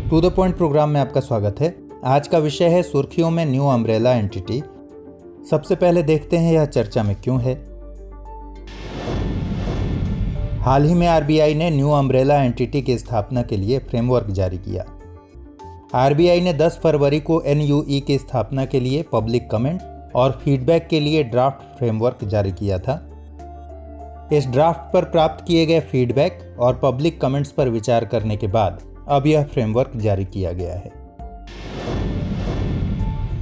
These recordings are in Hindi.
टू द पॉइंट प्रोग्राम में आपका स्वागत है। आज का विषय है सुर्खियों में न्यू अम्ब्रेला एंटिटी। सबसे पहले देखते हैं यह चर्चा में क्यों है। हाल ही में आरबीआई ने न्यू अम्ब्रेला एंटिटी की स्थापना के लिए फ्रेमवर्क जारी किया। आरबीआई ने 10 फरवरी को एनयूई की स्थापना के लिए पब्लिक कमेंट और फीडबैक के लिए ड्राफ्ट फ्रेमवर्क जारी किया था। इस ड्राफ्ट पर प्राप्त किए गए फीडबैक और पब्लिक कमेंट्स पर विचार करने के बाद अब यह फ्रेमवर्क जारी किया गया है।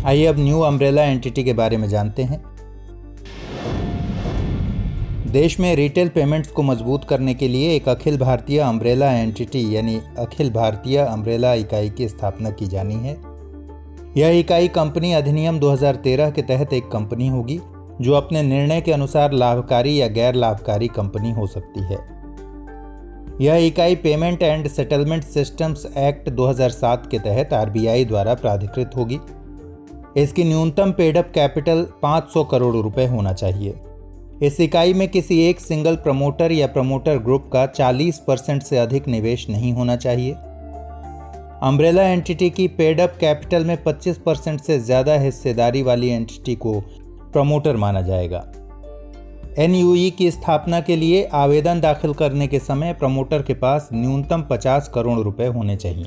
आइए अब न्यू अम्ब्रेला एंटिटी के बारे में जानते हैं। देश में रिटेल पेमेंट्स को मजबूत करने के लिए एक अखिल भारतीय अम्ब्रेला एंटिटी यानी अखिल भारतीय अम्ब्रेला इकाई की स्थापना की जानी है। यह इकाई कंपनी अधिनियम 2013 के तहत एक कंपनी होगी जो अपने निर्णय के अनुसार लाभकारी या गैर लाभकारी कंपनी हो सकती है। यह इकाई payment and settlement systems act 2007 के तहत आरबीआई द्वारा प्राधिकृत होगी। इसकी न्यूनतम पेड अप कैपिटल 500 करोड़ रुपए होना चाहिए। इस इकाई में किसी एक सिंगल प्रमोटर या प्रमोटर ग्रुप का 40% से अधिक निवेश नहीं होना चाहिए। अम्ब्रेला एंटिटी की पेड अप कैपिटल में 25% से ज़्यादा हिस्सेदारी वाली एंटिटी को प्रमोटर माना जाएगा। एनयूई की स्थापना के लिए आवेदन दाखिल करने के समय प्रमोटर के पास न्यूनतम 50 करोड़ रुपए होने चाहिए।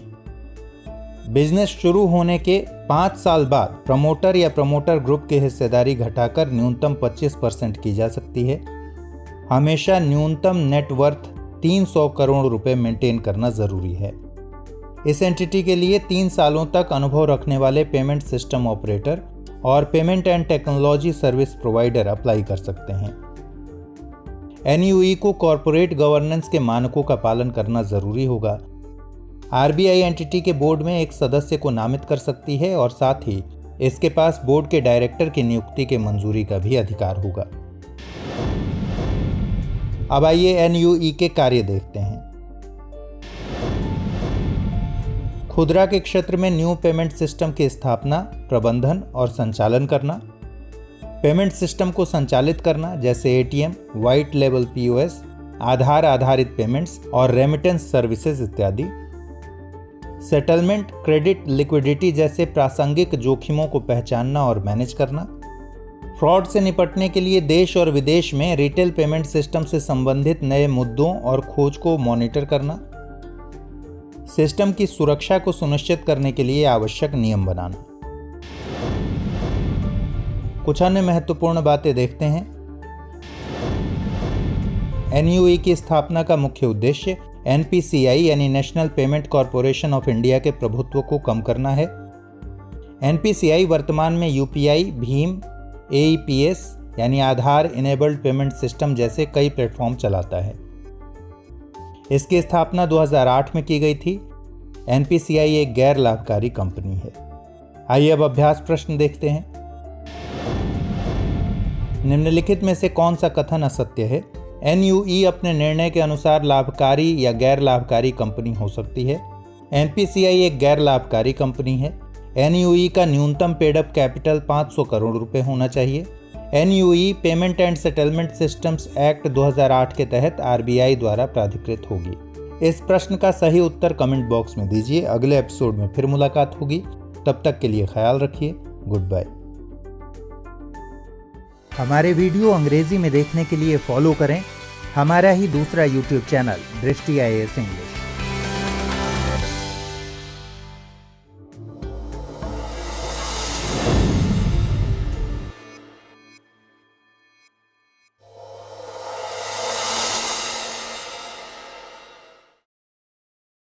बिजनेस शुरू होने के 5 साल बाद प्रमोटर या प्रमोटर ग्रुप की हिस्सेदारी घटाकर न्यूनतम 25% की जा सकती है। हमेशा न्यूनतम नेटवर्थ 300 करोड़ रुपए मेंटेन करना जरूरी है। इस एंटिटी के लिए 3 सालों तक अनुभव रखने वाले पेमेंट सिस्टम ऑपरेटर और payment and technology service provider apply कर सकते हैं। एनयूई को कॉरपोरेट गवर्नेंस के मानकों का पालन करना जरूरी होगा। आरबीआई एंटिटी के बोर्ड में एक सदस्य को नामित कर सकती है और साथ ही इसके पास बोर्ड के डायरेक्टर की नियुक्ति के मंजूरी का भी अधिकार होगा। अब आइए एनयूई के कार्य देखते हैं। खुदरा के क्षेत्र में न्यू पेमेंट सिस्टम की स्थापना, प्रबंधन और संचालन करना, पेमेंट सिस्टम को संचालित करना जैसे एटीएम, व्हाइट लेबल पीओएस, आधार आधारित पेमेंट्स और रेमिटेंस सर्विसेज इत्यादि, सेटलमेंट, क्रेडिट, लिक्विडिटी जैसे प्रासंगिक जोखिमों को पहचानना और मैनेज करना, फ्रॉड से निपटने के लिए देश और विदेश में रिटेल पेमेंट सिस्टम से संबंधित नए मुद्दों और खोज को मॉनिटर करना, सिस्टम की सुरक्षा को सुनिश्चित करने के लिए आवश्यक नियम बनाना। कुछ अन्य महत्वपूर्ण बातें देखते हैं। एनयूई की स्थापना का मुख्य उद्देश्य एनपीसीआई यानी national payment corporation of India के प्रभुत्व को कम करना है। एनपीसीआई वर्तमान में यूपीआई, भीम, एईपीएस यानी आधार इनेबल्ड पेमेंट सिस्टम जैसे कई प्लेटफॉर्म चलाता है। इसकी स्थापना 2008 में की गई थी। एनपीसीआई एक गैर लाभकारी कंपनी है। आइए अब अभ्यास प्रश्न देखते हैं। निम्नलिखित में से कौन सा कथन असत्य है? एनयूई अपने निर्णय के अनुसार लाभकारी या गैर लाभकारी कंपनी हो सकती है। एनपीसीआई एक गैर लाभकारी कंपनी है। एनयूई का न्यूनतम पेड अप कैपिटल 500 करोड़ रुपए होना चाहिए। NUE payment and settlement systems act 2008 के तहत आरबीआई द्वारा प्राधिकृत होगी। इस प्रश्न का सही उत्तर कमेंट बॉक्स में दीजिए। अगले एपिसोड में फिर मुलाकात होगी। तब तक के लिए ख्याल रखिए। Good bye. हमारे वीडियो अंग्रेजी में देखने के लिए फॉलो करें हमारा ही दूसरा यूट्यूब चैनल दृष्टि IAS इंग्लिश।